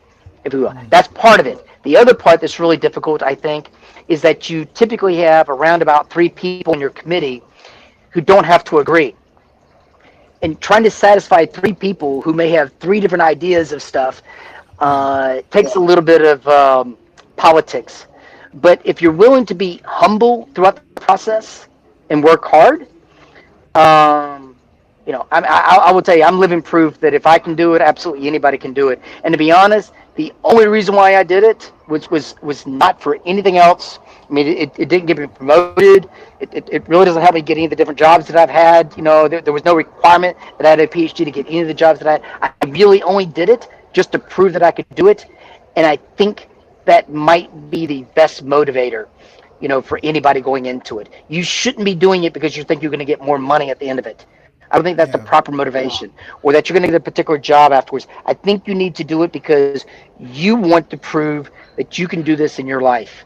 if you will. That's part of it. The other part that's really difficult, I think, is that you typically have around about 3 people in your committee who don't have to agree. And trying to satisfy 3 people who may have 3 different ideas of stuff takes a little bit of politics. But if you're willing to be humble throughout the process and work hard, I will tell you, I'm living proof that if I can do it, absolutely anybody can do it. And to be honest, the only reason why I did it was not for anything else. I mean, it didn't get me promoted. It really doesn't help me get any of the different jobs that I've had. There was no requirement that I had a PhD to get any of the jobs that I had. I really only did it just to prove that I could do it. And I think that might be the best motivator, for anybody going into it. You shouldn't be doing it because you think you're going to get more money at the end of it. I don't think that's the Yeah. proper motivation, or that you're going to get a particular job afterwards. I think you need to do it because you want to prove that you can do this in your life.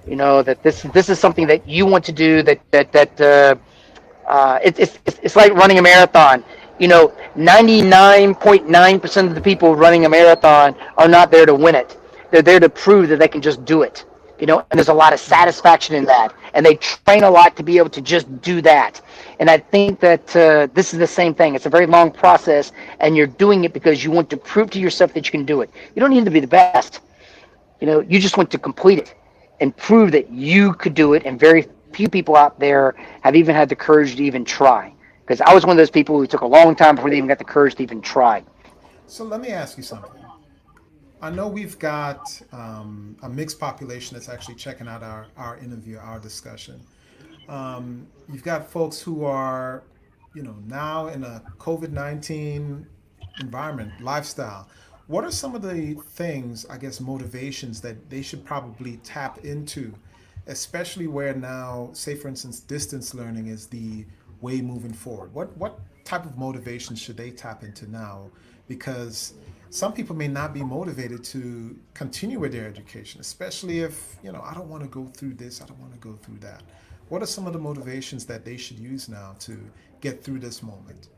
That this is something that you want to do. It's like running a marathon. 99.9% of the people running a marathon are not there to win it. They're there to prove that they can just do it. And there's a lot of satisfaction in that. And they train a lot to be able to just do that. And I think that this is the same thing. It's a very long process, and you're doing it because you want to prove to yourself that you can do it. You don't need to be the best. You just want to complete it and prove that you could do it. And very few people out there have even had the courage to even try. Because I was one of those people who took a long time before they even got the courage to even try. So let me ask you something. I know we've got a mixed population that's actually checking out our interview, our discussion. You've got folks who are, now in a COVID-19 environment, lifestyle. What are some of the things, I guess, motivations that they should probably tap into, especially where now, say for instance, distance learning is the way moving forward? What type of motivation should they tap into now? Because some people may not be motivated to continue with their education, especially if, I don't want to go through this, I don't want to go through that. What are some of the motivations that they should use now to get through this moment?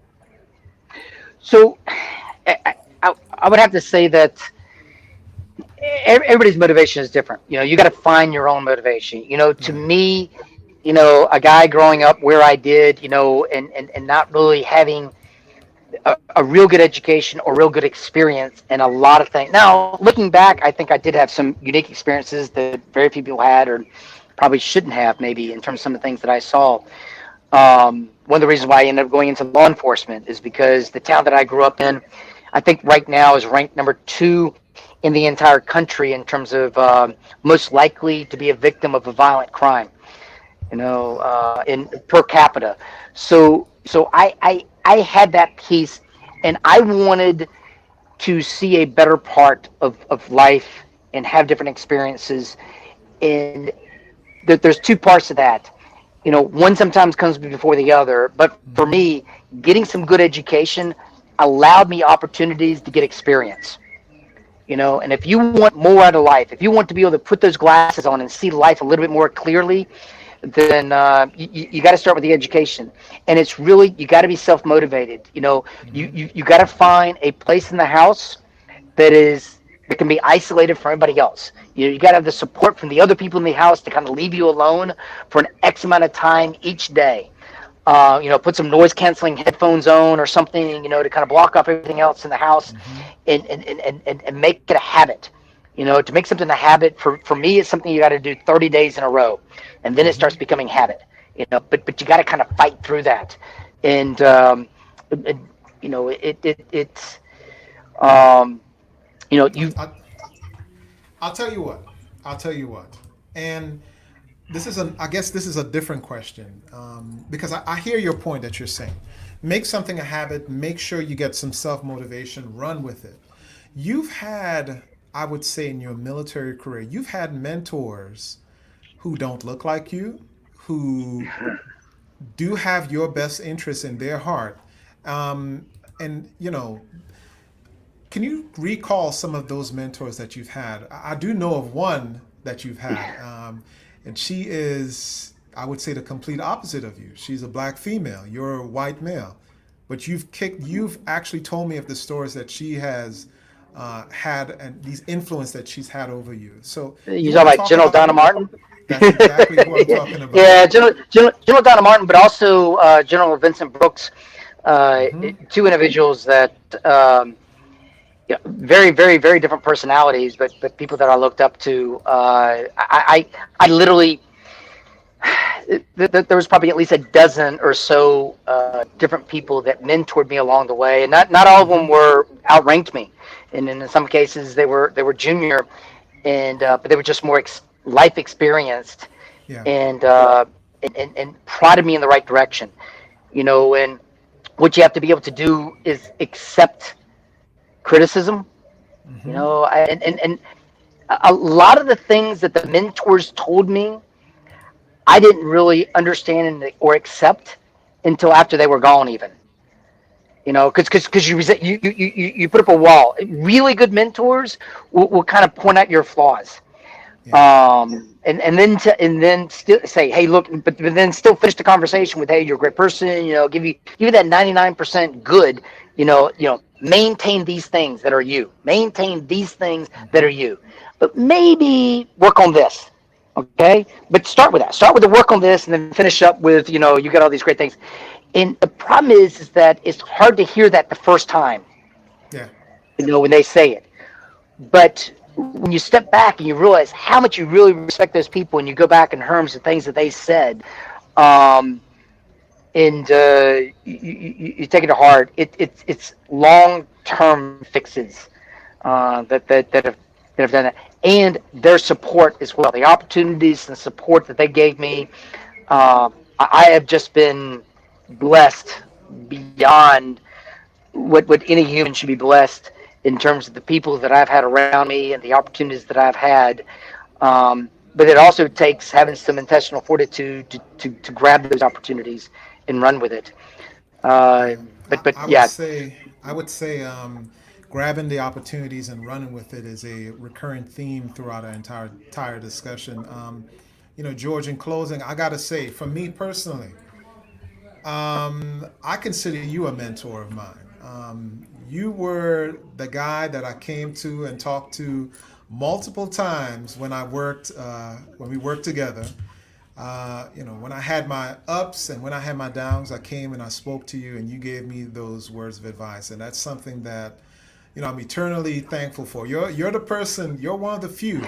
So I would have to say that everybody's motivation is different. You got to find your own motivation. To Right. me, a guy growing up where I did, and not really having a real good education or real good experience in a lot of things. Now, looking back, I think I did have some unique experiences that very few people had or probably shouldn't have, maybe, in terms of some of the things that I saw. One of the reasons why I ended up going into law enforcement is because the town that I grew up in, I think right now is ranked number 2 in the entire country in terms of most likely to be a victim of a violent crime, in per capita. So I had that piece, and I wanted to see a better part of life and have different experiences. And there's 2 parts to that. One sometimes comes before the other. But for me, getting some good education allowed me opportunities to get experience. And if you want more out of life, if you want to be able to put those glasses on and see life a little bit more clearly, then you got to start with the education. And it's really, you got to be self-motivated. You got to find a place in the house that can be isolated from everybody else. You got to have the support from the other people in the house to kind of leave you alone for an X amount of time each day. Put some noise canceling headphones on or something, to kind of block off everything else in the house, and make it a habit. To make something a habit, for me, it's something you got to do 30 days in a row, and then it starts becoming habit. But you got to kind of fight through that, and it's you. I, I'll tell you what. I'll tell you what. And I guess this is a different question, because I hear your point that you're saying. Make something a habit. Make sure you get some self motivation. Run with it. You've had, I would say, in your military career, you've had mentors who don't look like you, who do have your best interests in their heart. And, can you recall some of those mentors that you've had? I do know of one that you've had, and she is, I would say, the complete opposite of you. She's a black female. You're a white male, but you've actually told me of the stories that she has had and these influence that she's had over you. So You you talking want to about talk General about Donna Martin? that's exactly who I'm talking about. Yeah, General Donna Martin, but also General Vincent Brooks, two individuals that very, very, very different personalities, but people that I looked up to. I literally there was probably at least a dozen or so different people that mentored me along the way, and not all of them were outranked me, and in some cases they were junior, and but they were just more life experienced, Yeah. and prodded me in the right direction, and what you have to be able to do is accept criticism, and a lot of the things that the mentors told me, I didn't really understand or accept until after they were gone, even. Because you put up a wall. Really good mentors will kind of point out your flaws, Yeah. and then still say, hey, look, but then still finish the conversation with, hey, you're a great person. Give you that 99% good. Maintain these things that are you. Maintain these things that are you. But maybe work on this. Okay, but start with that. Start with the work on this, and then finish up with you got all these great things. And the problem is that it's hard to hear that the first time. Yeah. When they say it. But when you step back and you realize how much you really respect those people, and you go back in terms of things that they said, and you take it to heart, it's long-term fixes that have done that, and their support as well, the opportunities and support that they gave me. I have just been blessed beyond what any human should be blessed in terms of the people that I've had around me and the opportunities that I've had. But it also takes having some intentional fortitude to grab those opportunities and run with it. Yeah. But I would yeah, say, grabbing the opportunities and running with it is a recurring theme throughout our entire discussion. George, in closing, I gotta say, for me personally, I consider you a mentor of mine. You were the guy that I came to and talked to multiple times when when we worked together. When I had my ups and when I had my downs, I came and I spoke to you, and you gave me those words of advice, and that's something that I'm eternally thankful for. You're the person. You're one of the few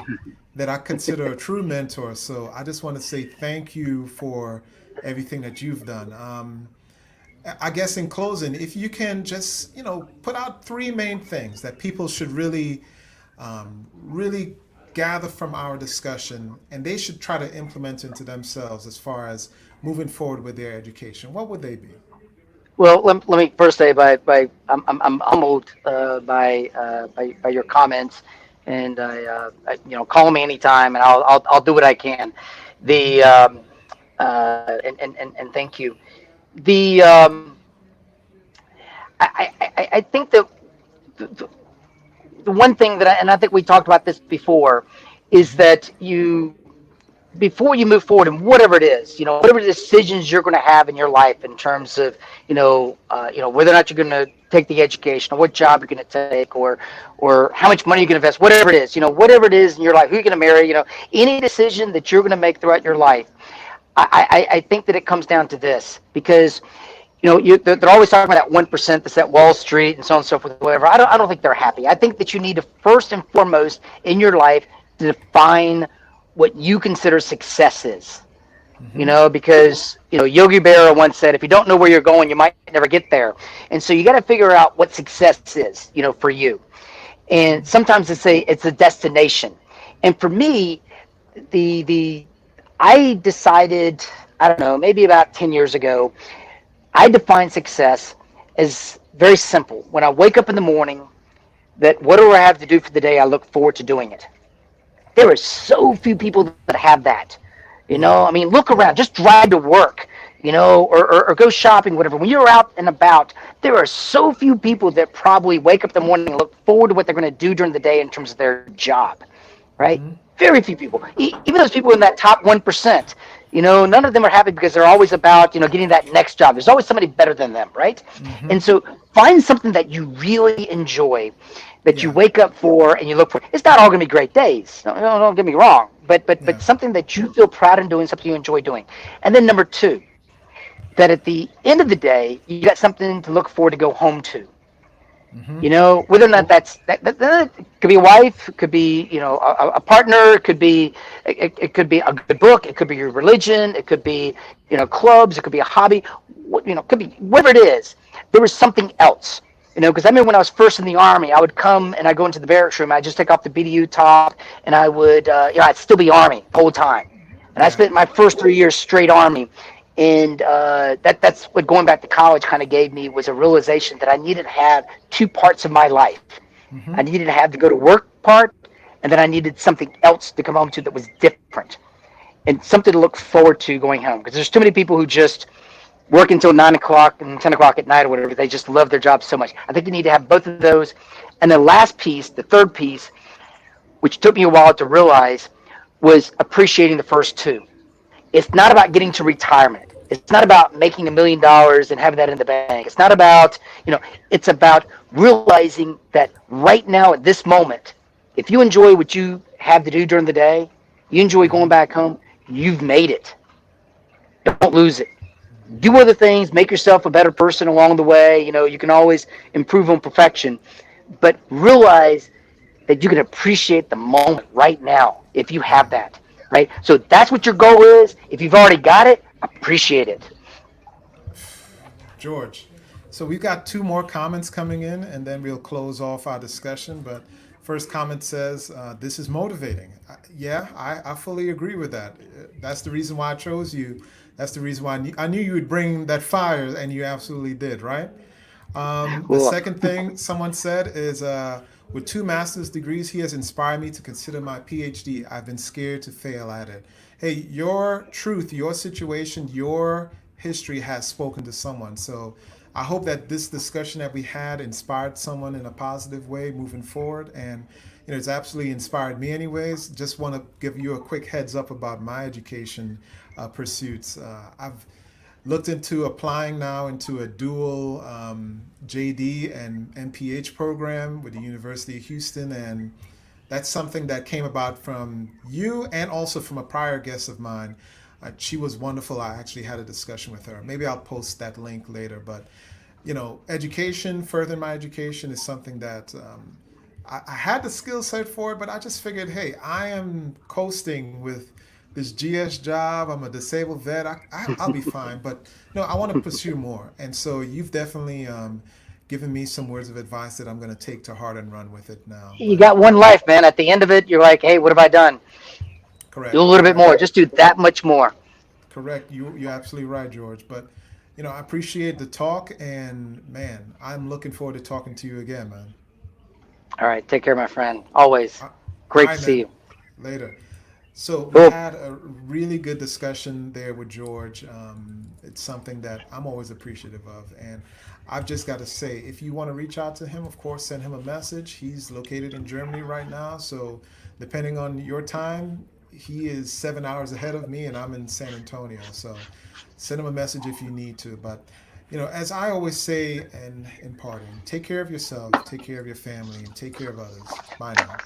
that I consider a true mentor. So I just want to say thank you for everything that you've done. I guess in closing, if you can just put out three main things that people should really gather from our discussion, and they should try to implement into themselves as far as moving forward with their education, what would they be? well, let me first say I'm humbled by your comments, and call me anytime, and I'll do what I can. The and thank you. The I think that the one thing and I think we talked about this before, is that before you move forward in whatever it is, whatever decisions you're going to have in your life in terms of, whether or not you're going to take the education, or what job you're going to take, or how much money you're going to invest, whatever it is, whatever it is in your life, who you're going to marry, any decision that you're going to make throughout your life, I think that it comes down to this, because they're always talking about that 1% that's at Wall Street and so on and so forth, whatever. I don't think they're happy. I think that you need to first and foremost in your life to define what you consider success is. Because Yogi Berra once said, if you don't know where you're going, you might never get there. And so you got to figure out what success is, for you. And sometimes it's a destination. And for me, I decided, I don't know, maybe about 10 years ago, I define success as very simple. When I wake up in the morning, that whatever I have to do for the day, I look forward to doing it. There are so few people that have that. You know, I mean, look around, just drive to work, you know, or go shopping, whatever. When you're out and about, there are so few people that probably wake up in the morning and look forward to what they're going to do during the day in terms of their job, right? Mm-hmm. Very few people. Even those people in that top 1%, you know, none of them are happy because they're always about, you know, getting that next job. There's always somebody better than them, right? Mm-hmm. And so find something that you really enjoy, that you Yeah. wake up for and you look for. It's not all going to be great days. Don't get me wrong, but Yeah. something that you feel proud in doing, something you enjoy doing. And then number two, that at the end of the day, you got something to look forward to go home to. Mm-hmm. You know, whether or not that could be a wife, it could be, you know, a partner, it could be it could be a good book, it could be your religion, it could be, you know, clubs, it could be a hobby, you know, it could be whatever it is. There was something else. You know, because I remember when I was first in the Army, I would come and I'd go into the barracks room, I'd just take off the BDU top, and I would, you know, I'd still be Army the whole time. And I Yeah. spent my first 3 years straight Army. And that's what going back to college kind of gave me, was a realization that I needed to have two parts of my life. Mm-hmm. I needed to have the go to work part, and then I needed something else to come home to that was different and something to look forward to going home. Because there's too many people who just work until 9 o'clock and 10 o'clock at night or whatever. They just love their job so much. I think you need to have both of those. And the last piece, the third piece, which took me a while to realize, was appreciating the first two. It's not about getting to retirement. It's not about making $1 million and having that in the bank. It's not about, you know, it's about realizing that right now at this moment, if you enjoy what you have to do during the day, you enjoy Mm-hmm. going back home, you've made it. Don't lose it. Do other things, make yourself a better person along the way. You know, you can always improve on perfection, but realize that you can appreciate the moment right now if you have Yeah. that, right? So that's what your goal is. If you've already got it, appreciate it. George. So we've got two more comments coming in, and then we'll close off our discussion. But first comment says, "This is motivating." Yeah, I fully agree with that. That's the reason why I chose you. That's the reason why I knew you would bring that fire, and you absolutely did, right? The Cool. second thing someone said is, with two master's degrees, he has inspired me to consider my PhD. I've been scared to fail at it. Hey, your truth, your situation, your history has spoken to someone. So I hope that this discussion that we had inspired someone in a positive way moving forward. And, you know, it's absolutely inspired me anyways. Just want to give you a quick heads up about my education pursuits. I've looked into applying now into a dual JD and NPH program with the University of Houston, and that's something that came about from you and also from a prior guest of mine. She was wonderful. I actually had a discussion with her. Maybe I'll post that link later. But you know, education, furthering my education, is something that I had the skill set for it, but I just figured, hey, I am coasting with this GS job. I'm a disabled vet. I'll be fine. But no, I want to pursue more. And so you've definitely given me some words of advice that I'm going to take to heart and run with it now. You But got one life, man. At the end of it, you're like, hey, what have I done? Do a correct, little bit correct, more. Just do that much more. correct. You're absolutely right, George. But you know, I appreciate the talk, and man, I'm looking forward to talking to you again, man. All right. Take care, my friend. Always All great to right, see man. you. Later. So we Cool. had a really good discussion there with George. It's something that I'm always appreciative of, and I've just got to say, if you want to reach out to him, of course, send him a message. He's located in Germany right now, so depending on your time, he is 7 hours ahead of me, and I'm in San Antonio. So send him a message if you need to. But you know, as I always say, and in parting, take care of yourself, take care of your family, and take care of others. Bye now.